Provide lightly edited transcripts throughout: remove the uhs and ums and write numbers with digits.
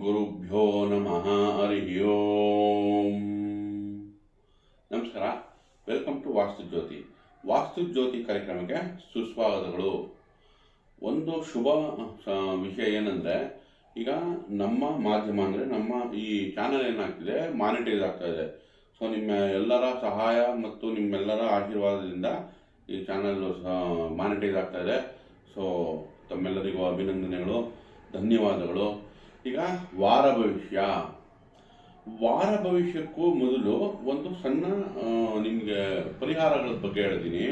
ಗುರುಭ್ಯೋ ನಮಃ ಹರಿ ಓಂ. ನಮಸ್ಕಾರ, ವೆಲ್ಕಮ್ ಟು ವಾಸ್ತು ಜ್ಯೋತಿ ಕಾರ್ಯಕ್ರಮಕ್ಕೆ ಸುಸ್ವಾಗತಗಳು. ಒಂದು ಶುಭ ವಿಷಯ ಏನಂದರೆ, ಈಗ ನಮ್ಮ ಮಾಧ್ಯಮ ಅಂದರೆ ನಮ್ಮ ಈ ಚಾನಲ್ ಏನಾಗ್ತಿದೆ, ಮಾನಿಟೈಸ್ ಆಗ್ತಾ ಇದೆ. ಸೊ ನಿಮ್ಮ ಎಲ್ಲರ ಸಹಾಯ ಮತ್ತು ನಿಮ್ಮೆಲ್ಲರ ಆಶೀರ್ವಾದದಿಂದ ಈ ಚಾನಲ್ ಮಾನಿಟೈಸ್ ಆಗ್ತಾ ಇದೆ. ಸೊ ತಮ್ಮೆಲ್ಲರಿಗೂ ಅಭಿನಂದನೆಗಳು, ಧನ್ಯವಾದಗಳು. ಈಗ ವಾರ ಭವಿಷ್ಯಕ್ಕೂ ಮೊದಲು ಒಂದು ಸಣ್ಣ ನಿಮಗೆ ಪರಿಹಾರಗಳ ಬಗ್ಗೆ ಹೇಳ್ತೀನಿ.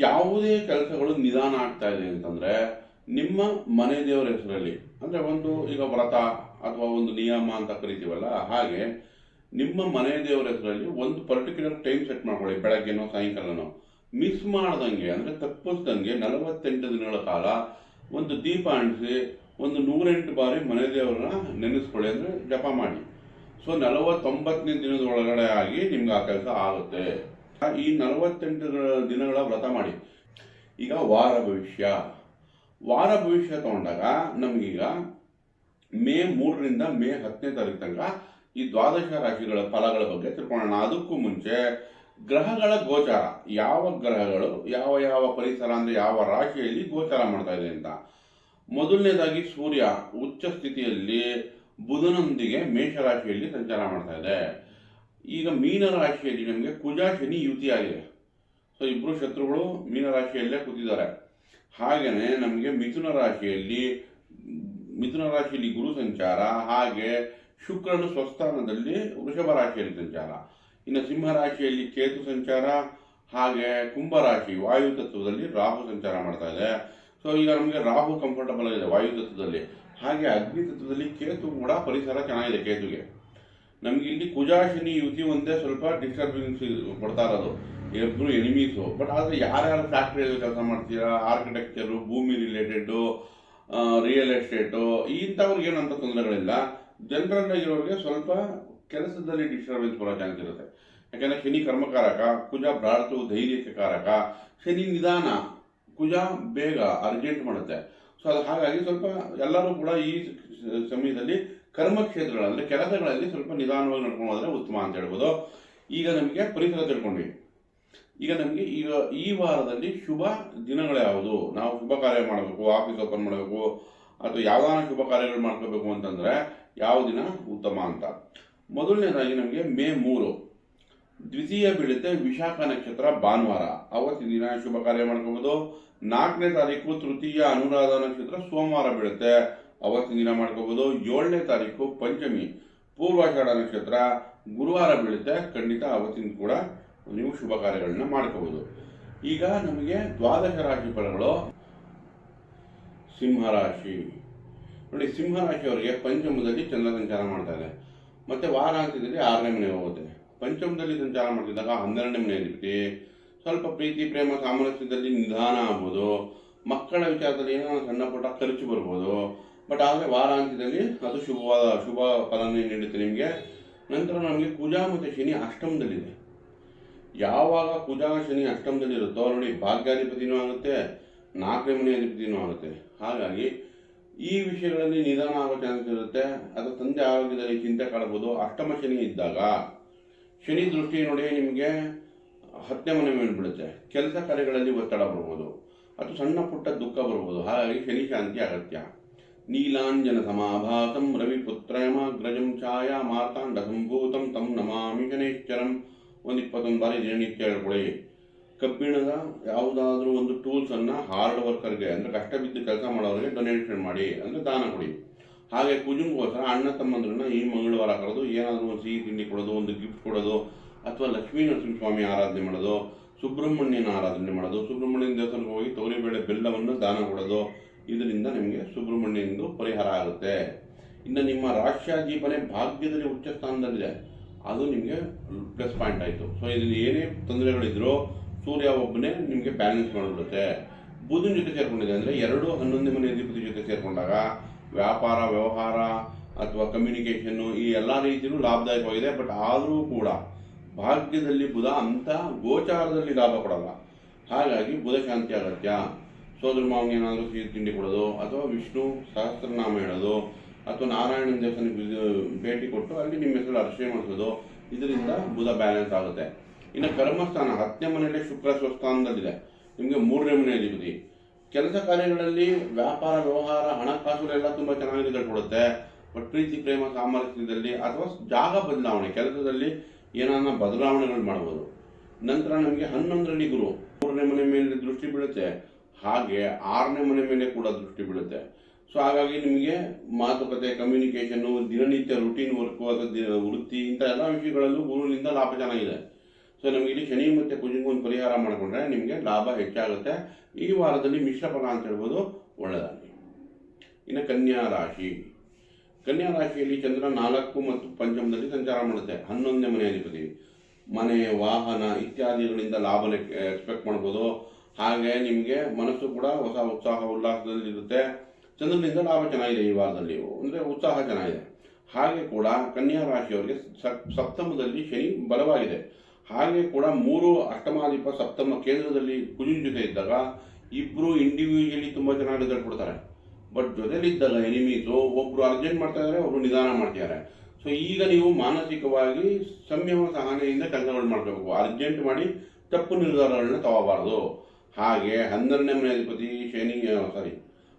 ಯಾವುದೇ ಕೆಲಸಗಳು ನಿಧಾನ ಆಗ್ತಾ ಇದೆ ಅಂತಂದರೆ ನಿಮ್ಮ ಮನೆ ದೇವರ ಹೆಸರಲ್ಲಿ, ಅಂದರೆ ಒಂದು ಈಗ ವ್ರತ ಅಥವಾ ಒಂದು ನಿಯಮ ಅಂತ ಕರಿತೀವಲ್ಲ, ಹಾಗೆ ನಿಮ್ಮ ಮನೆ ದೇವರ ಹೆಸರಲ್ಲಿ ಒಂದು ಪರ್ಟಿಕ್ಯುಲರ್ ಟೈಮ್ ಸೆಟ್ ಮಾಡ್ಕೊಳ್ಳಿ. ಬೆಳಗ್ಗೆನೋ ಸಾಯಂಕಾಲನೋ ಮಿಸ್ ಮಾಡ್ದಂಗೆ, ಅಂದರೆ ತಪ್ಪಿಸ್ದಂಗೆ 48 ದಿನಗಳ ಕಾಲ ಒಂದು ದೀಪ ಅಂಟಿಸಿ ಒಂದು 108 ಬಾರಿ ಮನೆ ದೇವರನ್ನ ನೆನೆಸ್ಕೊಳ್ಳಿ, ಅಂದರೆ ಜಪ ಮಾಡಿ. ಸೊ 49ನೇ ದಿನದ ಒಳಗಡೆ ಆಗಿ ನಿಮ್ಗೆ ಆ ಕೆಲಸ ಆಗುತ್ತೆ. ಈ 48 ದಿನಗಳ ವ್ರತ ಮಾಡಿ. ಈಗ ವಾರ ಭವಿಷ್ಯ ತಗೊಂಡಾಗ ನಮಗೀಗ ಮೇ 3ರಿಂದ ಮೇ 10ನೇ ತಾರೀಕು ತನಕ ಈ ದ್ವಾದಶ ರಾಶಿಗಳ ಫಲಗಳ ಬಗ್ಗೆ ತಿಳ್ಕೊಳ್ಳೋಣ. ಅದಕ್ಕೂ ಮುಂಚೆ ಗ್ರಹಗಳ ಗೋಚಾರ, ಯಾವ ಗ್ರಹಗಳು ಯಾವ ಪರಿಸರ ಅಂದರೆ ಯಾವ ರಾಶಿಯಲ್ಲಿ ಗೋಚಾರ ಮಾಡ್ತಾ ಇದೆ ಅಂತ. ಮೊದಲನೇದಾಗಿ ಸೂರ್ಯ ಉಚ್ಚ ಸ್ಥಿತಿಯಲ್ಲಿ ಬುಧನೊಂದಿಗೆ ಮೇಷರಾಶಿಯಲ್ಲಿ ಸಂಚಾರ ಮಾಡ್ತಾ ಇದೆ. ಈಗ ಮೀನರಾಶಿಯಲ್ಲಿ ನಮಗೆ ಕುಜ ಶನಿ ಯುತಿಯಾಗಿದೆ. ಸೊ ಇಬ್ಬರು ಶತ್ರುಗಳು ಮೀನರಾಶಿಯಲ್ಲೇ ಕೂತಿದ್ದಾರೆ. ಹಾಗೆಯೇ ನಮಗೆ ಮಿಥುನ ರಾಶಿಯಲ್ಲಿ ಗುರು ಸಂಚಾರ, ಹಾಗೆ ಶುಕ್ರನು ಸ್ವಸ್ಥಾನದಲ್ಲಿ ವೃಷಭ ರಾಶಿಯಲ್ಲಿ ಸಂಚಾರ. ಇನ್ನು ಸಿಂಹರಾಶಿಯಲ್ಲಿ ಕೇತು ಸಂಚಾರ, ಹಾಗೆ ಕುಂಭರಾಶಿ ವಾಯು ತತ್ವದಲ್ಲಿ ರಾಹು ಸಂಚಾರ ಮಾಡ್ತಾ ಇದೆ. ಸೊ ಈಗ ನಮಗೆ ರಾಹು ಕಂಫರ್ಟಬಲ್ ಆಗಿದೆ ವಾಯು ತತ್ವದಲ್ಲಿ. ಹಾಗೆ ಅಗ್ನಿ ತತ್ವದಲ್ಲಿ ಕೇತು ಕೂಡ ಪರಿಸರ ಚೆನ್ನಾಗಿದೆ. ಕೇತುಗೆ ನಮಗೆ ಇಲ್ಲಿ ಕುಜ ಶನಿ ಯುತಿ ಒಂದೇ ಸ್ವಲ್ಪ ಡಿಸ್ಟರ್ಬೆನ್ಸ್ ಕೊಡ್ತಾ ಇರೋದು, ಇಬ್ಬರು ಎನಿಮೀಸು. ಬಟ್ ಆದರೆ ಯಾರ್ಯಾರು ಫ್ಯಾಕ್ಟ್ರಿಯಲ್ಲಿ ಕೆಲಸ ಮಾಡ್ತೀರಾ, ಆರ್ಕಿಟೆಕ್ಚರು, ಭೂಮಿ ರಿಲೇಟೆಡ್ಡು, ರಿಯಲ್ ಎಸ್ಟೇಟು, ಇಂಥವ್ರಿಗೆ ಏನಂತ ತೊಂದರೆಗಳಿಲ್ಲ. ಜನರಲ್ ಆಗಿರೋರಿಗೆ ಸ್ವಲ್ಪ ಕೆಲಸದಲ್ಲಿ ಡಿಸ್ಟರ್ಬೆನ್ಸ್ ಬರೋ ಚಾನ್ಸ್ ಇರುತ್ತೆ. ಯಾಕೆಂದರೆ ಶನಿ ಕರ್ಮಕಾರಕ, ಕುಜ ಭ್ರಾತೃ ಧೈರ್ಯಕ್ಕೆ ಕಾರಕ, ಶನಿ ನಿಧಾನ, ಕುಜ ಬೇಗ ಅರ್ಜೆಂಟ್ ಮಾಡುತ್ತೆ. ಸೊ ಅದು ಹಾಗಾಗಿ ಸ್ವಲ್ಪ ಎಲ್ಲರೂ ಕೂಡ ಈ ಸಮಯದಲ್ಲಿ ಕರ್ಮಕ್ಷೇತ್ರಗಳು ಅಂದರೆ ಕೆಲಸಗಳಲ್ಲಿ ಸ್ವಲ್ಪ ನಿಧಾನವಾಗಿ ನಡ್ಕೊಂಡು ಹೋದರೆ ಉತ್ತಮ ಅಂತ ಹೇಳ್ಬೋದು. ಈಗ ನಮಗೆ ಪರಿಸರ ತಿಳ್ಕೊಂಡ್ವಿ. ಈಗ ನಮಗೆ ಈ ವಾರದಲ್ಲಿ ಶುಭ ದಿನಗಳು ಯಾವುದು, ನಾವು ಶುಭ ಕಾರ್ಯ ಮಾಡಬೇಕು, ಆಫೀಸ್ ಓಪನ್ ಮಾಡಬೇಕು ಅಥವಾ ಯಾವ್ದಾನ ಶುಭ ಕಾರ್ಯಗಳು ಮಾಡ್ಕೋಬೇಕು ಅಂತಂದರೆ ಯಾವ ದಿನ ಉತ್ತಮ ಅಂತ. ಮೊದಲನೇದಾಗಿ ನಮಗೆ ಮೇ 3 ದ್ವಿತೀಯ ಬೀಳುತ್ತೆ ವಿಶಾಖ ನಕ್ಷತ್ರ ಭಾನುವಾರ, ಅವತ್ತಿನ ದಿನ ಶುಭ ಕಾರ್ಯ ಮಾಡ್ಕೋಬೋದು. 4ನೇ ತಾರೀಕು ತೃತೀಯ ಅನುರಾಧ ನಕ್ಷತ್ರ ಸೋಮವಾರ ಬೀಳುತ್ತೆ, ಅವತ್ತಿನ ದಿನ ಮಾಡ್ಕೋಬೋದು. 7ನೇ ತಾರೀಕು ಪಂಚಮಿ ಪೂರ್ವಾಷಾಢ ನಕ್ಷತ್ರ ಗುರುವಾರ ಬೀಳುತ್ತೆ, ಖಂಡಿತ ಅವತ್ತಿನ ಕೂಡ ನೀವು ಶುಭ ಕಾರ್ಯಗಳನ್ನ ಮಾಡ್ಕೋಬೋದು. ಈಗ ನಮಗೆ ದ್ವಾದಶ ರಾಶಿ ಫಲಗಳು. ಸಿಂಹರಾಶಿ ನೋಡಿ, ಸಿಂಹರಾಶಿಯವರಿಗೆ ಪಂಚಮದಲ್ಲಿ ಚಂದ್ರ ಸಂಚಾರ ಮಾಡ್ತಾ ಇದೆ, ಮತ್ತೆ ವಾರಾಂತ್ಯದಲ್ಲಿ 6ನೇ ಮನೆಗೆ ಹೋಗುತ್ತೆ. ಪಂಚಮದಲ್ಲಿ ಸಂಚಾರ ಮಾಡ್ತಿದ್ದಾಗ 12ನೇ ಮನೆ ಅಧಿಪತಿ. ಸ್ವಲ್ಪ ಪ್ರೀತಿ ಪ್ರೇಮ ಸಾಮರಸ್ಯದಲ್ಲಿ ನಿಧಾನ ಆಗ್ಬೋದು. ಮಕ್ಕಳ ವಿಚಾರದಲ್ಲಿ ಏನೋ ಸಣ್ಣ ಪುಟ್ಟ ಖರ್ಚು ಬರ್ಬೋದು. ಬಟ್ ಆದರೆ ವಾರಾಂತ್ಯದಲ್ಲಿ ಅದು ಶುಭ ಫಲನೇ ನೀಡುತ್ತೆ ನಿಮಗೆ. ನಂತರ ನಮಗೆ ಕುಜ ಮತ್ತು ಶನಿ ಅಷ್ಟಮದಲ್ಲಿದೆ. ಯಾವಾಗ ಕುಜ ಶನಿ ಅಷ್ಟಮದಲ್ಲಿರುತ್ತೋ ನೋಡಿ, ಭಾಗ್ಯಾಧಿಪತಿನೂ ಆಗುತ್ತೆ, 4ನೇ ಮನೆ ಅಧಿಪತಿನೂ ಆಗುತ್ತೆ. ಹಾಗಾಗಿ ಈ ವಿಷಯಗಳಲ್ಲಿ ನಿಧಾನ ಆಗೋ ಚಾನ್ಸ್ ಇರುತ್ತೆ. ಅಥವಾ ತಂದೆ ಆರೋಗ್ಯದಲ್ಲಿ ಚಿಂತೆ ಕಾಡಬಹುದು. ಅಷ್ಟಮ ಶನಿ ಇದ್ದಾಗ ಶನಿ ದೃಷ್ಟಿ ನೋಡಿ ನಿಮಗೆ 10ನೇ ಮನೆ ಮೇಲೆ ಬೀಳುತ್ತೆ. ಕೆಲಸ ಕಾರ್ಯಗಳಲ್ಲಿ ಒತ್ತಡ ಬರ್ಬೋದು ಅಥವಾ ಸಣ್ಣ ಪುಟ್ಟ ದುಃಖ ಬರ್ಬೋದು. ಹಾಗಾಗಿ ಶನಿ ಶಾಂತಿ ಅಗತ್ಯ. ನೀಲಾಂಜನ ಸಮಾಭಾಸಂ ರವಿಪುತ್ರಯಮಾಗ್ರಜಂ ಛಾಯಾ ಮಾರ್ತಾಂಡ ಸಂಭೂತಂ ತಂ ನಮಾಮಿ ಶನೈಶ್ಚರಂ ಒಂದು 21 ಬಾರಿ ದಿನನಿತ್ಯ ಹೇಳ್ಕೊಳ್ಳಿ. ಕಬ್ಬಿಣದ ಯಾವುದಾದ್ರೂ ಒಂದು ಟೂಲ್ಸನ್ನು ಹಾರ್ಡ್ ವರ್ಕರ್ಗೆ ಅಂದರೆ ಕಷ್ಟ ಬಿದ್ದು ಕೆಲಸ ಮಾಡೋರಿಗೆ ಡೊನೇಷನ್ ಮಾಡಿ, ಅಂದರೆ ದಾನ ಕೊಡಿ. ಹಾಗೆ ಕುಜುಂಗೋಸ್ಕರ ಅಣ್ಣ ತಮ್ಮಂದ್ರನ್ನ ಈ ಮಂಗಳವಾರ ಕರೆದು ಏನಾದರೂ ಒಂದು ಸಿಹಿ ತಿಂಡಿ ಕೊಡೋದು, ಒಂದು ಗಿಫ್ಟ್ ಕೊಡೋದು, ಅಥವಾ ಲಕ್ಷ್ಮೀ ನರಸಿಂಹಸ್ವಾಮಿ ಆರಾಧನೆ ಮಾಡೋದು, ಸುಬ್ರಹ್ಮಣ್ಯನ ಆರಾಧನೆ ಮಾಡೋದು, ಸುಬ್ರಹ್ಮಣ್ಯನ ದೇವಸ್ಥಾನಕ್ಕೆ ಹೋಗಿ ತೊಗರಿಬೇಳೆ ಬೆಲ್ಲವನ್ನು ದಾನ ಕೊಡೋದು. ಇದರಿಂದ ನಿಮಗೆ ಸುಬ್ರಹ್ಮಣ್ಯಂದು ಪರಿಹಾರ ಆಗುತ್ತೆ. ಇನ್ನು ನಿಮ್ಮ ರಾಶ್ಯಾಧಿಪನೆ ಭಾಗ್ಯದಲ್ಲಿ ಉಚ್ಚ ಸ್ಥಾನದಲ್ಲಿದೆ, ಅದು ನಿಮಗೆ ಪ್ಲಸ್ ಪಾಯಿಂಟ್ ಆಯಿತು. ಸೊ ಇದರಲ್ಲಿ ಏನೇ ತೊಂದರೆಗಳಿದ್ರೂ ಸೂರ್ಯ ಒಬ್ಬನೇ ನಿಮಗೆ ಬ್ಯಾಲೆನ್ಸ್ ಮಾಡಿಬಿಡುತ್ತೆ. ಬುಧನ ಜೊತೆ ಸೇರ್ಕೊಂಡಿದೆ ಅಂದರೆ 11ನೇ ಮನೆ ಅಧಿಪತಿ ಜೊತೆ ಸೇರಿಕೊಂಡಾಗ ವ್ಯಾಪಾರ, ವ್ಯವಹಾರ ಅಥವಾ ಕಮ್ಯುನಿಕೇಷನ್ನು ಈ ಎಲ್ಲ ರೀತಿಯೂ ಲಾಭದಾಯಕವಾಗಿದೆ. ಬಟ್ ಆದರೂ ಕೂಡ ಭಾಗ್ಯದಲ್ಲಿ ಬುಧ ಅಂತ ಗೋಚಾರದಲ್ಲಿ ಲಾಭ ಕೊಡಲ್ಲ. ಹಾಗಾಗಿ ಬುಧ ಶಾಂತಿ ಅಗತ್ಯ. ಸೋದರ ಮಾವನಿಗೆ ಏನಾದರೂ ಸಿಹಿ ತಿಂಡಿ ಕೊಡೋದು, ಅಥವಾ ವಿಷ್ಣು ಸಹಸ್ರನಾಮ ಹೇಳೋದು, ಅಥವಾ ನಾರಾಯಣನ ದೇವಸ್ಥಾನಕ್ಕೆ ಭೇಟಿ ಕೊಟ್ಟು ಅಲ್ಲಿ ನಿಮ್ಮ ಹೆಸರು ಅರ್ಚನೆ ಮಾಡಿಸೋದು, ಇದರಿಂದ ಬುಧ ಬ್ಯಾಲೆನ್ಸ್ ಆಗುತ್ತೆ. ಇನ್ನು ಕರ್ಮಸ್ಥಾನ 10ನೇ ಮನೆಯಲ್ಲಿ ಶುಕ್ರ ಸ್ವಸ್ಥಾನದಲ್ಲಿದೆ, ನಿಮಗೆ 3ನೇ ಮನೆ ಅಧಿಪತಿ. ಕೆಲಸ ಕಾರ್ಯಗಳಲ್ಲಿ ವ್ಯಾಪಾರ ವ್ಯವಹಾರ ಹಣಕಾಸುಗಳೆಲ್ಲ ತುಂಬ ಚೆನ್ನಾಗಿ ರಿಸಲ್ಟ್ ಕೊಡುತ್ತೆ. ಬಟ್ ಪ್ರೀತಿ ಪ್ರೇಮ ಸಾಮರ್ಥ್ಯದಲ್ಲಿ ಅಥವಾ ಜಾಗ ಬದಲಾವಣೆ, ಕೆಲಸದಲ್ಲಿ ಏನಾನ ಬದಲಾವಣೆಗಳು ಮಾಡ್ಬೋದು. ನಂತರ ನಮಗೆ 11ರಲ್ಲಿ ಗುರು 3ನೇ ಮನೆ ಮೇಲೆ ದೃಷ್ಟಿ ಬೀಳುತ್ತೆ, ಹಾಗೆ 6ನೇ ಮನೆ ಮೇಲೆ ಕೂಡ ದೃಷ್ಟಿ ಬೀಳುತ್ತೆ. ಸೊ ಹಾಗಾಗಿ ನಿಮಗೆ ಮಾತುಕತೆ, ಕಮ್ಯುನಿಕೇಷನ್ನು, ದಿನನಿತ್ಯ ರುಟೀನ್ ವರ್ಕು ಅಥವಾ ವೃತ್ತಿ ಇಂಥ ಎಲ್ಲ ವಿಷಯಗಳಲ್ಲೂ ಗುರುವಿನಿಂದ ಲಾಭ ಚೆನ್ನಾಗಿದೆ. ಸೊ ನಮಗೆ ಇಲ್ಲಿ ಶನಿ ಮತ್ತು ಕುಜಂಗ ಒಂದು ಪರಿಹಾರ ಮಾಡಿಕೊಂಡ್ರೆ ನಿಮಗೆ ಲಾಭ ಹೆಚ್ಚಾಗುತ್ತೆ. ಈ ವಾರದಲ್ಲಿ ಮಿಶ್ರ ಫಲ ಅಂತ ಹೇಳ್ಬೋದು, ಒಳ್ಳೆಯದಾಗಲಿ. ಇನ್ನು ಕನ್ಯಾ ರಾಶಿ. ಕನ್ಯಾ ರಾಶಿಯಲ್ಲಿ ಚಂದ್ರ 4 ಮತ್ತು ಪಂಚಮದಲ್ಲಿ ಸಂಚಾರ ಮಾಡುತ್ತೆ. 11ನೇ ಮನೆ ಅಧಿಪತಿ. ಮನೆ, ವಾಹನ ಇತ್ಯಾದಿಗಳಿಂದ ಲಾಭನ ಎಕ್ಸ್ಪೆಕ್ಟ್ ಮಾಡ್ಬೋದು. ಹಾಗೆ ನಿಮಗೆ ಮನಸ್ಸು ಕೂಡ ಹೊಸ ಉತ್ಸಾಹ ಉಲ್ಲಾಸದಲ್ಲಿರುತ್ತೆ. ಚಂದ್ರನಿಂದ ಲಾಭ ಚೆನ್ನಾಗಿದೆ ಈ ವಾರದಲ್ಲಿ, ಅಂದರೆ ಉತ್ಸಾಹ ಚೆನ್ನಾಗಿದೆ. ಹಾಗೆ ಕೂಡ ಕನ್ಯಾ ರಾಶಿಯವರಿಗೆ ಸಪ್ತಮದಲ್ಲಿ ಶನಿ ಬಲವಾಗಿದೆ. ಹಾಗೆ ಕೂಡ 3 ಅಷ್ಟಮಾಧಿಪ ಸಪ್ತಮ ಕೇಂದ್ರದಲ್ಲಿ ಕುಜನ ಜೊತೆ ಇದ್ದಾಗ ಇಬ್ಬರು ಇಂಡಿವಿಜುವಲಿ ತುಂಬ ಚೆನ್ನಾಗಿ ರಿಸಲ್ಟ್ ಕೊಡ್ತಾರೆ. ಬಟ್ ಜೊತೆಲಿದ್ದಾಗ ಎನಿಮೀಸು ಒಬ್ಬರು ಅರ್ಜೆಂಟ್ ಮಾಡ್ತಾ ಇದ್ದಾರೆ, ಒಬ್ಬರು ನಿಧಾನ ಮಾಡ್ತಿದ್ದಾರೆ. ಸೊ ಈಗ ನೀವು ಮಾನಸಿಕವಾಗಿ ಸಂಯಮ ಸಹನೆಯಿಂದ ಕೆಲಸಗಳು ಮಾಡಬೇಕು. ಅರ್ಜೆಂಟ್ ಮಾಡಿ ತಪ್ಪು ನಿರ್ಧಾರಗಳನ್ನ ತಗೋಬಾರ್ದು. ಹಾಗೆ 12ನೇ ಮನೆ ಅಧಿಪತಿ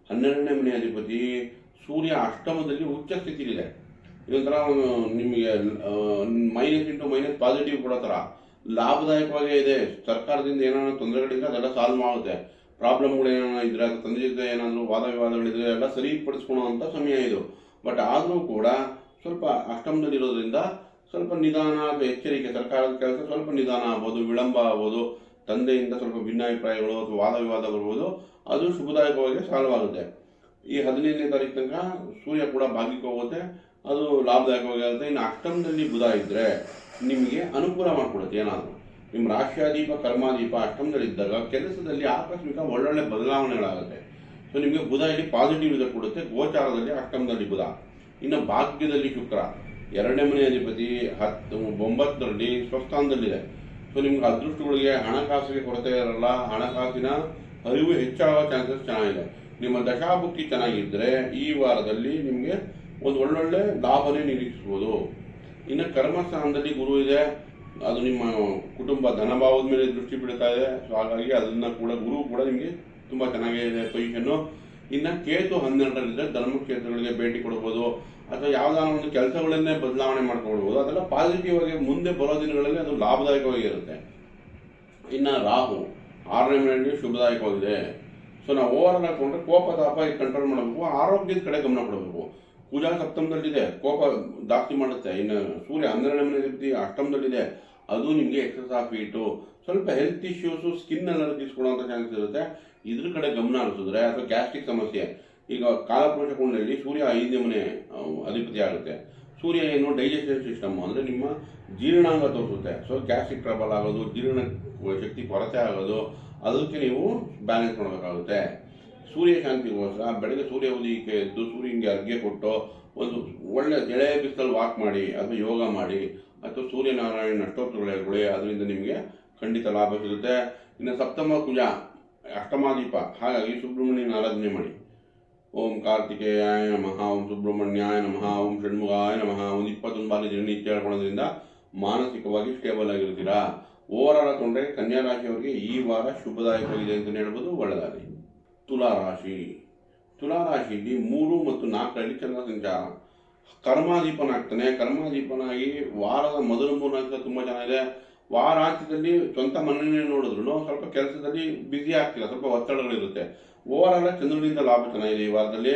12ನೇ ಮನೆ ಅಧಿಪತಿ ಸೂರ್ಯ ಅಷ್ಟಮದಲ್ಲಿ ಉಚ್ಚ ಸ್ಥಿತಿಲಿದೆ. ಇದೊಂಥರ ನಿಮಗೆ -�ಟು - ಪಾಸಿಟಿವ್ ಕೊಡೋ ಥರ ಲಾಭದಾಯಕವಾಗೇ ಇದೆ. ಸರ್ಕಾರದಿಂದ ಏನಾದ್ರು ತೊಂದರೆಗಳಿದ್ರೆ ಅದೆಲ್ಲ ಸಾಲ್ವ್ ಆಗುತ್ತೆ. ಪ್ರಾಬ್ಲಮ್ಗಳು ಏನಾದ್ರು ಇದ್ರೆ, ಅದು ತಂದೆ ಜೊತೆ ಏನಾದರೂ ವಾದ ವಿವಾದಗಳಿದ್ರೆ ಎಲ್ಲ ಸರಿಪಡಿಸ್ಕೊಳ್ಳುವಂಥ ಸಮಯ ಇದು. ಬಟ್ ಆದರೂ ಕೂಡ ಸ್ವಲ್ಪ ಅಷ್ಟಮದಲ್ಲಿರೋದ್ರಿಂದ ಸ್ವಲ್ಪ ನಿಧಾನ ಅಥವಾ ಎಚ್ಚರಿಕೆ. ಸರ್ಕಾರದ ಕೆಲಸ ಸ್ವಲ್ಪ ನಿಧಾನ ಆಗ್ಬೋದು, ವಿಳಂಬ ಆಗ್ಬೋದು, ತಂದೆಯಿಂದ ಸ್ವಲ್ಪ ಭಿನ್ನಾಭಿಪ್ರಾಯಗಳು ಅಥವಾ ವಾದ ವಿವಾದ ಬರ್ಬೋದು. ಅದು ಶುಭದಾಯಕವಾಗಿ ಸಾಲ್ವ್ ಆಗುತ್ತೆ. ಈ 15ನೇ ತಾರೀಕು ತನಕ ಸೂರ್ಯ ಕೂಡ ಭಾಗ್ಯಕ್ಕೆ ಹೋಗುತ್ತೆ, ಅದು ಲಾಭದಾಯಕವಾಗಿರುತ್ತೆ. ಇನ್ನು ಅಷ್ಟಮದಲ್ಲಿ ಬುಧ ಇದ್ದರೆ ನಿಮಗೆ ಅನುಕೂಲ ಮಾಡಿಕೊಡುತ್ತೆ. ಏನಾದರೂ ನಿಮ್ಮ ರಾಶ್ಯಾದೀಪ ಕರ್ಮಾದೀಪ ಅಷ್ಟಮದಲ್ಲಿದ್ದಾಗ ಕೆಲಸದಲ್ಲಿ ಆಕಸ್ಮಿಕ ಒಳ್ಳೊಳ್ಳೆ ಬದಲಾವಣೆಗಳಾಗುತ್ತೆ. ಸೊ ನಿಮಗೆ ಬುಧ ಇಲ್ಲಿ ಪಾಸಿಟಿವ್ ರಿಸಲ್ಟ್ ಕೊಡುತ್ತೆ. ಗೋಚಾರದಲ್ಲಿ ಅಷ್ಟಮದಲ್ಲಿ ಬುಧ. ಇನ್ನು ಭಾಗ್ಯದಲ್ಲಿ ಶುಕ್ರ 2ನೇ ಮನೆ ಅಧಿಪತಿ 9ರಲ್ಲಿ ಸ್ವಸ್ಥಾನದಲ್ಲಿದೆ. ಸೊ ನಿಮ್ಗೆ ಅದೃಷ್ಟಗಳಿಗೆ ಹಣಕಾಸಿಗೆ ಕೊರತೆ ಇರಲ್ಲ, ಹಣಕಾಸಿನ ಅರಿವು ಹೆಚ್ಚಾಗೋ ಚಾನ್ಸಸ್ ಚೆನ್ನಾಗಿದೆ. ನಿಮ್ಮ ದಶಾಭುಕ್ತಿ ಚೆನ್ನಾಗಿದ್ದರೆ ಈ ವಾರದಲ್ಲಿ ನಿಮಗೆ ಒಂದು ಒಳ್ಳೊಳ್ಳೆ ಲಾಭನೇ ನಿರೀಕ್ಷಿಸ್ಬೋದು. ಇನ್ನು ಕರ್ಮಸ್ಥಾನದಲ್ಲಿ ಗುರು ಇದೆ, ಅದು ನಿಮ್ಮ ಕುಟುಂಬ ಧನಭಾವದ ಮೇಲೆ ದೃಷ್ಟಿ ಬೀಳ್ತಾ ಇದೆ. ಸೊ ಹಾಗಾಗಿ ಅದನ್ನು ಕೂಡ ಗುರು ಕೂಡ ನಿಮಗೆ ತುಂಬ ಚೆನ್ನಾಗಿದೆ ಪೊಸಿಷನ್ನು. ಇನ್ನು ಕೇತು 12ರಲ್ಲಿದ್ದರೆ ಧರ್ಮಕ್ಷೇತ್ರಗಳಿಗೆ ಭೇಟಿ ಕೊಡ್ಬೋದು, ಅಥವಾ ಯಾವುದಾದ್ರು ಒಂದು ಕೆಲಸಗಳನ್ನೇ ಬದಲಾವಣೆ ಮಾಡ್ಕೊಳ್ಬೋದು. ಅದೆಲ್ಲ ಪಾಸಿಟಿವ್ ಆಗಿ ಮುಂದೆ ಬರೋ ದಿನಗಳಲ್ಲಿ ಅದು ಲಾಭದಾಯಕವಾಗಿರುತ್ತೆ. ಇನ್ನು ರಾಹು 6ನೇ ಮನೆಯಲ್ಲಿ ಶುಭದಾಯಕವಾಗಿದೆ. ಸೊ ನಾವು ಓವರಾಲ್ ಹಾಕೊಂಡ್ರೆ ಕೋಪ ತಾಪ ಕಂಟ್ರೋಲ್ ಮಾಡಬೇಕು, ಆರೋಗ್ಯದ ಕಡೆ ಗಮನ ಕೊಡಬೇಕು. ಕುಜ ಸಪ್ತಮದಲ್ಲಿದೆ, ಕೋಪ ಜಾಸ್ತಿ ಮಾಡುತ್ತೆ. ಇನ್ನು ಸೂರ್ಯ 12ನೇ ಮನೆ ಅಧಿಪತಿ ಅಷ್ಟಮದಲ್ಲಿದೆ, ಅದು ನಿಮಗೆ ಎಕ್ಸಸ್ ಆಫ್ ಹೀಟು, ಸ್ವಲ್ಪ ಹೆಲ್ತ್ ಇಶ್ಯೂಸು, ಸ್ಕಿನ್ ಅಲರ್ಜೀಸ್ ಕೊಡುವಂಥ ಚಾನ್ಸಸ್ ಇರುತ್ತೆ. ಇದ್ರ ಕಡೆ ಗಮನ ಹರಿಸಿದ್ರೆ, ಅಥವಾ ಗ್ಯಾಸ್ಟ್ರಿಕ್ ಸಮಸ್ಯೆ, ಈಗ ಕಾಲಪುರುಷ ಕುಂಡಲಿಯಲ್ಲಿ ಸೂರ್ಯ 5ನೇ ಮನೆ ಅಧಿಪತಿ ಆಗುತ್ತೆ. ಸೂರ್ಯ ಏನು ಡೈಜೆಸ್ಟಿವ್ ಸಿಸ್ಟಮ್ ಅಂದರೆ ನಿಮ್ಮ ಜೀರ್ಣಾಂಗ ತೋರಿಸುತ್ತೆ. ಸೊ ಗ್ಯಾಸ್ಟ್ರಿಕ್ ಟ್ರಬಲ್ ಆಗೋದು, ಜೀರ್ಣ ಶಕ್ತಿ ಕೊರತೆ ಆಗೋದು, ಅದಕ್ಕೆ ನೀವು ಬ್ಯಾಲೆನ್ಸ್ ಮಾಡಬೇಕಾಗುತ್ತೆ. ಸೂರ್ಯ ಶಾಂತಿಗೋಸ್ಕರ ಬೆಳಗ್ಗೆ ಸೂರ್ಯ ಉದಯಕ್ಕೆ ಎದ್ದು ಸೂರ್ಯನಿಗೆ ಅರ್ಘ್ಯ ಕೊಟ್ಟು ಒಂದು ಒಳ್ಳೆ ಎಳೆಯ ಬಿಸಿಲಲ್ಲಿ ವಾಕ್ ಮಾಡಿ, ಅಥವಾ ಯೋಗ ಮಾಡಿ, ಅಥವಾ ಸೂರ್ಯನಾರಾಯಣ ಅಷ್ಟೋತ್ತರಗಳು ಹೇಳ್ಕೊಳ್ಳಿ, ಅದರಿಂದ ನಿಮಗೆ ಖಂಡಿತ ಲಾಭ ಸಿಗುತ್ತೆ. ಇನ್ನು ಸಪ್ತಮ ಕುಜ ಅಷ್ಟಮಾದೀಪ, ಹಾಗಾಗಿ ಸುಬ್ರಹ್ಮಣ್ಯನ ಆರಾಧನೆ ಮಾಡಿ. ಓಂ ಕಾರ್ತಿಕೇಯಾಯ ನಮಃ, ಓಂ ಸುಬ್ರಹ್ಮಣ್ಯಾಯ ನಮಃ, ಓಂ ಷಣ್ಮುಖಾಯ ನಮಃ ಒಂದು 21 ಬಾರಿ ದಿನನಿತ್ಯ ಹೇಳ್ಕೊಳ್ಳೋದ್ರಿಂದ ಮಾನಸಿಕವಾಗಿ ಸ್ಟೇಬಲ್ ಆಗಿರ್ತೀರಾ. ಓವರಾಲ್ ಹಾಕೊಂಡ್ರೆ ಕನ್ಯಾ ರಾಶಿಯವರಿಗೆ ಈ ವಾರ ಶುಭದಾಯಕವಾಗಿದೆ ಅಂತಲೇ ಹೇಳ್ಬೋದು, ಒಳ್ಳೆಯದಾಗಲಿ. ತುಲಾರಾಶಿಯಲ್ಲಿ 3 ಮತ್ತು 4ರಲ್ಲಿ ಚಂದ್ರ ಸಂಚಾರ. ಕರ್ಮಾಧಿಪನಾಗ್ತಾನೆ. ಕರ್ಮಾಧಿಪನಾಗಿ ವಾರದ ಮೊದಲ 3 ದಿವಸ ತುಂಬ ಚೆನ್ನಾಗಿದೆ. ವಾರಾಂತ್ಯದಲ್ಲಿ ಸ್ವಂತ ಮನೆಯೇ ನೋಡಿದ್ರು ಸ್ವಲ್ಪ ಕೆಲಸದಲ್ಲಿ ಬ್ಯುಸಿ ಆಗ್ತಿಲ್ಲ, ಸ್ವಲ್ಪ ಒತ್ತಡಗಳಿರುತ್ತೆ. ಓವರಾಲ್ ಚಂದ್ರನಿಂದ ಲಾಭ ಚೆನ್ನಾಗಿದೆ ಈ ವಾರದಲ್ಲಿ.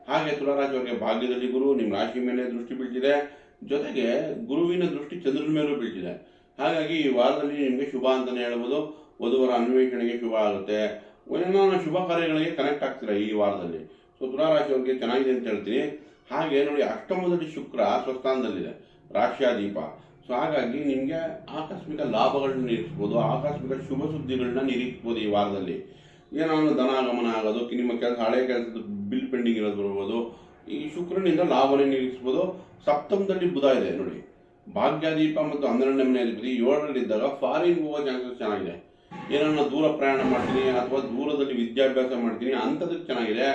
ಹಾಗೆ ತುಲಾರಾಶಿಯವರಿಗೆ ಭಾಗ್ಯದಲ್ಲಿ ಗುರು ನಿಮ್ಮ ರಾಶಿ ಮೇಲೆ ದೃಷ್ಟಿ ಬೀಳ್ತಿದೆ, ಜೊತೆಗೆ ಗುರುವಿನ ದೃಷ್ಟಿ ಚಂದ್ರನ ಮೇಲೂ ಬೀಳ್ತಿದೆ. ಹಾಗಾಗಿ ಈ ವಾರದಲ್ಲಿ ನಿಮಗೆ ಶುಭ ಅಂತಲೇ ಹೇಳ್ಬೋದು. ವಧುವರ ಅನ್ವೇಷಣೆಗೆ ಶುಭ ಆಗುತ್ತೆ, ಏನೋ ಶುಭ ಕಾರ್ಯಗಳಿಗೆ ಕನೆಕ್ಟ್ ಆಗ್ತೀರಾ ಈ ವಾರದಲ್ಲಿ. ಸೊ ತುಲಾರಾಶಿಯವರಿಗೆ ಚೆನ್ನಾಗಿದೆ ಅಂತ ಹೇಳ್ತೀನಿ. ಹಾಗೆ ನೋಡಿ, ಅಷ್ಟಮದಲ್ಲಿ ಶುಕ್ರ ಸ್ವಸ್ಥಾನದಲ್ಲಿದೆ, ರಾಶ್ಯಾದೀಪ. ಸೊ ಹಾಗಾಗಿ ನಿಮಗೆ ಆಕಸ್ಮಿಕ ಲಾಭಗಳನ್ನ ನಿರೀಕ್ಷಿಸ್ಬೋದು, ಆಕಸ್ಮಿಕ ಶುಭ ಸುದ್ದಿಗಳನ್ನ ನಿರೀಕ್ಷಿಸ್ಬೋದು ಈ ವಾರದಲ್ಲಿ. ಏನಾದ್ರು ಧನಾಗಮನ ಆಗೋದು, ನಿಮ್ಮ ಕೆಲಸ ಹಳೆ ಕೆಲಸದ ಬಿಲ್ ಪೆಂಡಿಂಗ್ ಇರೋದು ಬರ್ಬೋದು. ಈ ಶುಕ್ರನಿಂದ ಲಾಭನೇ ನಿರೀಕ್ಷಿಸ್ಬೋದು. ಸಪ್ತಮದಲ್ಲಿ ಬುಧ ಇದೆ ನೋಡಿ, ಭಾಗ್ಯಾದೀಪ ಮತ್ತು 12ನೇ ಮನೆ ಅಧಿಪತಿ 7ರಲ್ಲಿದ್ದಾಗ ಫಾರಿನ್ ಹೋಗೋ ಚಾನ್ಸಸ್ ಚೆನ್ನಾಗಿದೆ. ಏನನ್ನ ದೂರ ಪ್ರಯಾಣ ಮಾಡ್ತೀನಿ ಅಥವಾ ದೂರದಲ್ಲಿ ವಿದ್ಯಾಭ್ಯಾಸ ಮಾಡ್ತೀನಿ ಅಂಥದಕ್ಕೆ ಚೆನ್ನಾಗಿದೆ.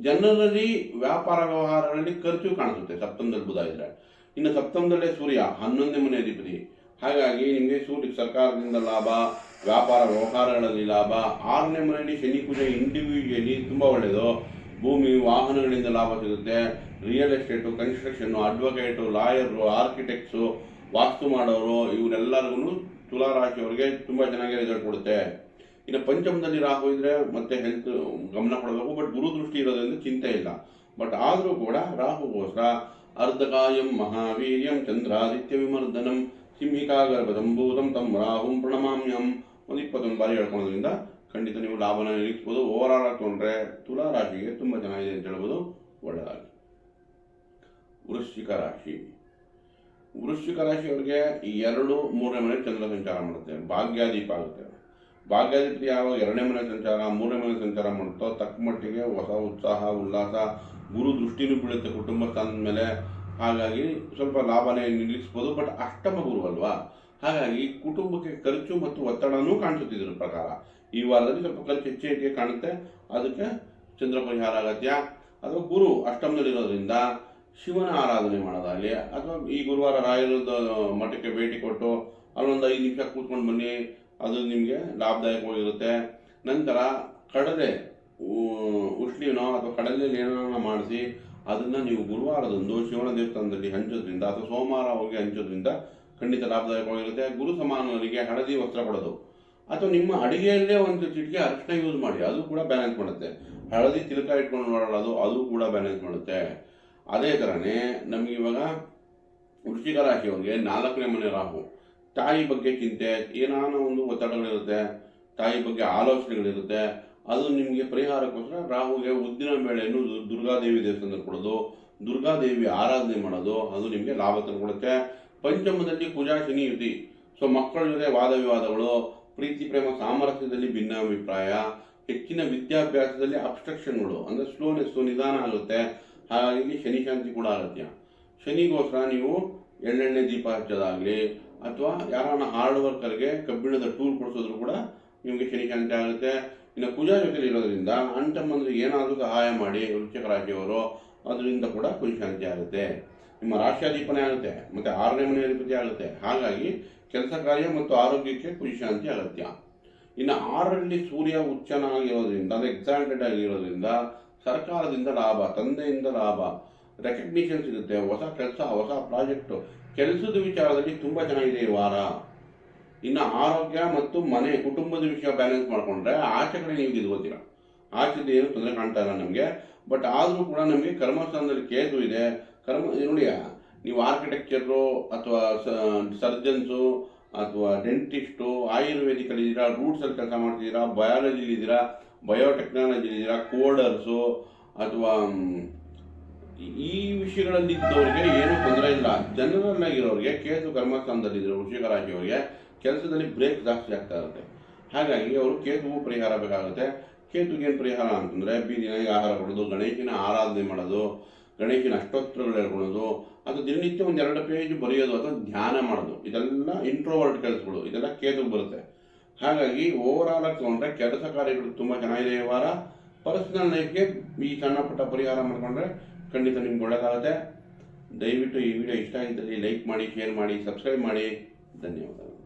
ಜನರಲ್ಲಿ ವ್ಯಾಪಾರ ವ್ಯವಹಾರಗಳಲ್ಲಿ ಖರ್ಚು ಕಾಣಿಸುತ್ತೆ ಸಪ್ತಮದಲ್ಲಿ ಬುಧ ಇದ್ರೆ. ಇನ್ನು ಸಪ್ತಮದಲ್ಲೇ ಸೂರ್ಯ 11ನೇ ಮನೆ ಅಧಿಪತಿ. ಹಾಗಾಗಿ ನಿಮಗೆ ಸೂರ್ಯ ಸರ್ಕಾರದಿಂದ ಲಾಭ, ವ್ಯಾಪಾರ ವ್ಯವಹಾರಗಳಲ್ಲಿ ಲಾಭ. 6ನೇ ಮನೆಯಲ್ಲಿ ಶನಿ ಕುಜ ಇಂಡಿವಿಜುವಲಿ ತುಂಬ ಒಳ್ಳೆಯದು. ಭೂಮಿ ವಾಹನಗಳಿಂದ ಲಾಭ ಸಿಗುತ್ತೆ. Real estate, construction, advocate, lawyer, architects, vastu ಮಾಡೋರು, ಇವರೆಲ್ಲರಿಗೂ ತುಲಾ ರಾಶಿಯವರಿಗೆ ತುಂಬ ಚೆನ್ನಾಗಿ ರಿಸಲ್ಟ್ ಕೊಡುತ್ತೆ. ಇನ್ನು ಪಂಚಮದಲ್ಲಿ ರಾಹು ಇದ್ರೆ ಮತ್ತೆ ಹೆಲ್ತ್ ಗಮನ ಕೊಡಬೇಕು. ಬಟ್ ಗುರು ದೃಷ್ಟಿ ಇರೋದ್ರಿಂದ ಚಿಂತೆ ಇಲ್ಲ. ಬಟ್ ಆದರೂ ಕೂಡ ರಾಹುಗೋಸ್ಕರ ಅರ್ಧಕಾಯಂ ಮಹಾವೀರ್ಯಂ ಚಂದ್ರಾದಿತ್ಯ ವಿಮರ್ದನಂ ಸಿಂಹಿಕಾ ಗರ್ಭಸಂಭೂತಂ ತಂ ರಾಹುಂ ಪ್ರಣಮಾಮ್ಯಂ ಒಂದು 21 ಬಾರಿ ಹೇಳ್ಕೊಳ್ಳೋದ್ರಿಂದ ಖಂಡಿತ ನೀವು ಲಾಭನ ನಿರೀಕ್ಷಿಸ್ಬೋದು. ಓವರಾಲ್ ತೊಗೊಂಡ್ರೆ ತುಲಾ ರಾಶಿಗೆ ತುಂಬ ಚೆನ್ನಾಗಿದೆ ಅಂತ ಹೇಳ್ಬೋದು. ಒಳ್ಳೆಯದಾಗಿ. ವೃಶ್ಚಿಕ ರಾಶಿ. ವೃಶ್ಚಿಕ ರಾಶಿಯವರಿಗೆ 2, 3ನೇ ಮನೆ ಚಂದ್ರ ಸಂಚಾರ ಮಾಡುತ್ತೆ. ಭಾಗ್ಯಾದೀಪ ಆಗುತ್ತೆ. ಭಾಗ್ಯಾಧಿಪತಿ ಯಾವಾಗ 2ನೇ ಮನೆ ಸಂಚಾರ, 3ನೇ ಮನೆ ಸಂಚಾರ ಮಾಡುತ್ತೋ ತಕ್ಕ ಮಟ್ಟಿಗೆ ಹೊಸ ಉತ್ಸಾಹ, ಉಲ್ಲಾಸ, ಗುರು ದೃಷ್ಟಿನೂ ಬೀಳುತ್ತೆ ಕುಟುಂಬ ಸ್ಥಾನದ ಮೇಲೆ. ಹಾಗಾಗಿ ಸ್ವಲ್ಪ ಲಾಭನೇ ನಿರೀಕ್ಷಿಸ್ಬೋದು. ಬಟ್ ಅಷ್ಟಮ ಗುರು ಅಲ್ವಾ, ಹಾಗಾಗಿ ಕುಟುಂಬಕ್ಕೆ ಖರ್ಚು ಮತ್ತು ಒತ್ತಡನೂ ಕಾಣಿಸುತ್ತಿದ್ರ ಪ್ರಕಾರ ಈ ವಾರದಲ್ಲಿ ಸ್ವಲ್ಪ ಖರ್ಚು ಹೆಚ್ಚಿಗೆ ಕಾಣುತ್ತೆ. ಅದಕ್ಕೆ ಚಂದ್ರ ಪರಿಹಾರ ಅಗತ್ಯ. ಅಥವಾ ಗುರು ಅಷ್ಟಮದಲ್ಲಿರೋದ್ರಿಂದ ಶಿವನ ಆರಾಧನೆ ಮಾಡೋದಾಗಲಿ, ಅಥವಾ ಈ ಗುರುವಾರ ರಾಯರದ ಮಠಕ್ಕೆ ಭೇಟಿ ಕೊಟ್ಟು ಅಲ್ಲೊಂದು 5 ನಿಮಿಷ ಕೂತ್ಕೊಂಡು ಬನ್ನಿ, ಅದು ನಿಮಗೆ ಲಾಭದಾಯಕವಾಗಿರುತ್ತೆ. ನಂತರ ಕಡಲೆ ಉಷ್ಣಿನೋ ಅಥವಾ ಕಡಲೆಯಲ್ಲಿ ಏನೋ ಮಾಡಿಸಿ ಅದನ್ನು ನೀವು ಗುರುವಾರದಂದು ಶಿವನ ದೇವಸ್ಥಾನದಲ್ಲಿ ಹಂಚೋದ್ರಿಂದ ಅಥವಾ ಸೋಮವಾರ ಹೋಗಿ ಹಂಚೋದ್ರಿಂದ ಖಂಡಿತ ಲಾಭದಾಯಕವಾಗಿರುತ್ತೆ. ಗುರು ಸಮಾನವರಿಗೆ ಹಳದಿ ವಸ್ತ್ರ ಕೊಡೋದು ಅಥವಾ ನಿಮ್ಮ ಅಡಿಗೆಯಲ್ಲೇ ಒಂದು ಚಿಟಿಕೆ ಅರಿಶಿನ ಯೂಸ್ ಮಾಡಿ, ಅದು ಕೂಡ ಬ್ಯಾಲೆನ್ಸ್ ಮಾಡುತ್ತೆ. ಹಳದಿ ತಿಲಕ ಇಟ್ಕೊಂಡು ಮಾಡೋದು ಅದು ಕೂಡ ಬ್ಯಾಲೆನ್ಸ್ ಮಾಡುತ್ತೆ. ಅದೇ ಥರನೇ ನಮಗೆ ಇವಾಗ ವೃಶ್ಚಿಕ ರಾಶಿಯವರಿಗೆ 4ನೇ ಮನೆ ರಾಹು. ತಾಯಿ ಬಗ್ಗೆ ಚಿಂತೆ, ಏನಾನ ಒಂದು ಒತ್ತಡಗಳಿರುತ್ತೆ, ತಾಯಿ ಬಗ್ಗೆ ಆಲೋಚನೆಗಳಿರುತ್ತೆ. ಅದು ನಿಮಗೆ ಪರಿಹಾರಕ್ಕೋಸ್ಕರ ರಾಹುಗೆ ಉದ್ದಿನ ಬೇಳೆಯನ್ನು ದುರ್ಗಾದೇವಿ ದೇವಸ್ಥಾನದಲ್ಲಿ ಕೊಡೋದು, ದುರ್ಗಾದೇವಿ ಆರಾಧನೆ ಮಾಡೋದು, ಅದು ನಿಮಗೆ ಲಾಭ ತಂದುಕೊಡುತ್ತೆ. ಪಂಚಮದಲ್ಲಿ ಕುಜ ಶನಿ ಯುತಿ. ಸೊ ಮಕ್ಕಳ ಜೊತೆ ವಾದ ವಿವಾದಗಳು, ಪ್ರೀತಿ ಪ್ರೇಮ ಸಾಮರಸ್ಯದಲ್ಲಿ ಭಿನ್ನಾಭಿಪ್ರಾಯ, ಹೆಚ್ಚಿನ ವಿದ್ಯಾಭ್ಯಾಸದಲ್ಲಿ ಅಬ್ಸ್ಟ್ರಕ್ಷನ್ಗಳು ಅಂದರೆ ಸ್ಲೋನೆಸ್ಸು, ನಿಧಾನ ಆಗುತ್ತೆ. ಹಾಗಾಗಿ ಶನಿ ಶಾಂತಿ ಕೂಡ ಅಗತ್ಯ. ಶನಿಗೋಸ್ಕರ ನೀವು ಎಳ್ಳೆಣ್ಣೆ ದೀಪ ಹಚ್ಚೋದಾಗಲಿ ಅಥವಾ ಯಾರನ್ನ ಹಾರ್ಡ್ ವರ್ಕರ್ಗೆ ಕಬ್ಬಿಣದ ಟೂಲ್ ಕೊಡಿಸೋದ್ರು ಕೂಡ ನಿಮಗೆ ಶನಿ ಶಾಂತಿ ಆಗುತ್ತೆ. ಇನ್ನು ಕುಜ ಜೊತೆಲಿ ಇರೋದ್ರಿಂದ ಅಣ್ತಮ್ಮಂದ್ರಿಗೆ ಏನಾದರೂ ಸಹಾಯ ಮಾಡಿ ವೃಶ್ಚಿಕ ರಾಶಿಯವರು, ಅದರಿಂದ ಕೂಡ ಕುಜ ಶಾಂತಿ ಆಗುತ್ತೆ. ನಿಮ್ಮ ರಾಶ್ಯಾಧಿಪನೇ ಆಗುತ್ತೆ ಮತ್ತು 6ನೇ ಮನೆ ಅಧಿಪತಿ ಆಗುತ್ತೆ. ಹಾಗಾಗಿ ಕೆಲಸ ಕಾರ್ಯ ಮತ್ತು ಆರೋಗ್ಯಕ್ಕೆ ಕುಜ ಶಾಂತಿ ಅಗತ್ಯ. ಇನ್ನು 6ರಲ್ಲಿ ಸೂರ್ಯ ಉಚ್ಚನಾಗಿರೋದ್ರಿಂದ ಅಂದರೆ ಎಕ್ಸಾಲ್ಟೆಡ್ ಆಗಿರೋದ್ರಿಂದ ಸರ್ಕಾರದಿಂದ ಲಾಭ, ತಂದೆಯಿಂದ ಲಾಭ, ರೆಕಗ್ನಿಷನ್ ಸಿಗುತ್ತೆ, ಹೊಸ ಕೆಲಸ, ಹೊಸ ಪ್ರಾಜೆಕ್ಟು, ಕೆಲಸದ ವಿಚಾರದಲ್ಲಿ ತುಂಬ ಚೆನ್ನಾಗಿದೆ ಈ ವಾರ. ಇನ್ನು ಆರೋಗ್ಯ ಮತ್ತು ಮನೆ ಕುಟುಂಬದ ವಿಷಯ ಬ್ಯಾಲೆನ್ಸ್ ಮಾಡಿಕೊಂಡ್ರೆ ಆಚೆ ಕಡೆ ನೀವು ಗೆದ್ಕೋತೀರ. ಆಚೆದು ಏನು ತೊಂದರೆ ಕಾಣ್ತಾ ಇಲ್ಲ ನಮಗೆ. ಬಟ್ ಆದರೂ ಕೂಡ ನಮಗೆ ಕರ್ಮಸ್ಥಾನದಲ್ಲಿ ಕೇತು ಇದೆ. ನೋಡಿ, ನೀವು ಆರ್ಕಿಟೆಕ್ಚರು ಅಥವಾ ಸರ್ಜನ್ಸು ಅಥವಾ ಡೆಂಟಿಸ್ಟು, ಆಯುರ್ವೇದಿಕಲ್ಲಿದ್ದೀರಾ, ರೂಟ್ಸಲ್ಲಿ ಕೆಲಸ ಮಾಡ್ತಿದ್ದೀರಾ, ಬಯಾಲಜಿಲಿದ್ದೀರಾ, ಬಯೋಟೆಕ್ನಾಲಜಿಲಿದ್ದೀರಾ, ಕೋಡರ್ಸು ಅಥವಾ ಈ ವಿಷಯಗಳಲ್ಲಿದ್ದವರಿಗೆ ಏನೂ ತೊಂದರೆ ಇಲ್ಲ. ಜನರಲ್ ಆಗಿರೋರಿಗೆ ಕೇತು ಕರ್ಮಸ್ಥಾನದಲ್ಲಿದ್ದರು ವೃಶ್ಚಿಕ ರಾಶಿಯವರಿಗೆ ಕೆಲಸದಲ್ಲಿ ಬ್ರೇಕ್ ಜಾಸ್ತಿ ಆಗ್ತಾ ಇರುತ್ತೆ. ಹಾಗಾಗಿ ಅವರು ಕೇತುವು ಪರಿಹಾರ ಬೇಕಾಗುತ್ತೆ. ಕೇತುಗೇನು ಪರಿಹಾರ ಅಂತಂದರೆ ಬೀದಿನಾಗಿ ಆಹಾರ ಕೊಡೋದು, ಗಣೇಶನ ಆರಾಧನೆ ಮಾಡೋದು, ಗಣೇಶನ ಅಷ್ಟೋತ್ತರಗಳು ಹೇಳ್ಕೊಳ್ಳೋದು, ಅಥವಾ ದಿನನಿತ್ಯ 1-2 ಪೇಜ್ ಬರೆಯೋದು ಅಥವಾ ಧ್ಯಾನ ಮಾಡೋದು. ಇದೆಲ್ಲ ಇಂಟ್ರೋವರ್ಟ್ ಕೆಲಸಗಳು, ಇದೆಲ್ಲ ಕೇತುಗೆ ಬರುತ್ತೆ. ಹಾಗಾಗಿ ಓವರಾಲ್ ಆಗಿ ತೊಗೊಂಡ್ರೆ ಕೆಲಸ ಕಾರ್ಯಗಳು ತುಂಬ ಚೆನ್ನಾಗಿದೆ ಈ ವಾರ. ಪರ್ಸನಲ್ ಲೈಫ್ಗೆ ಈ ಸಣ್ಣ ಪುಟ್ಟ ಪರಿಹಾರ ಮಾಡಿಕೊಂಡ್ರೆ ಖಂಡಿತ ನಿಮ್ಗೆ ಒಳ್ಳೆಯದಾಗುತ್ತೆ. ದಯವಿಟ್ಟು ಈ ವಿಡಿಯೋ ಇಷ್ಟ ಆಗಿದ್ದಲ್ಲಿ ಲೈಕ್ ಮಾಡಿ, ಶೇರ್ ಮಾಡಿ, ಸಬ್ಸ್ಕ್ರೈಬ್ ಮಾಡಿ. ಧನ್ಯವಾದಗಳು.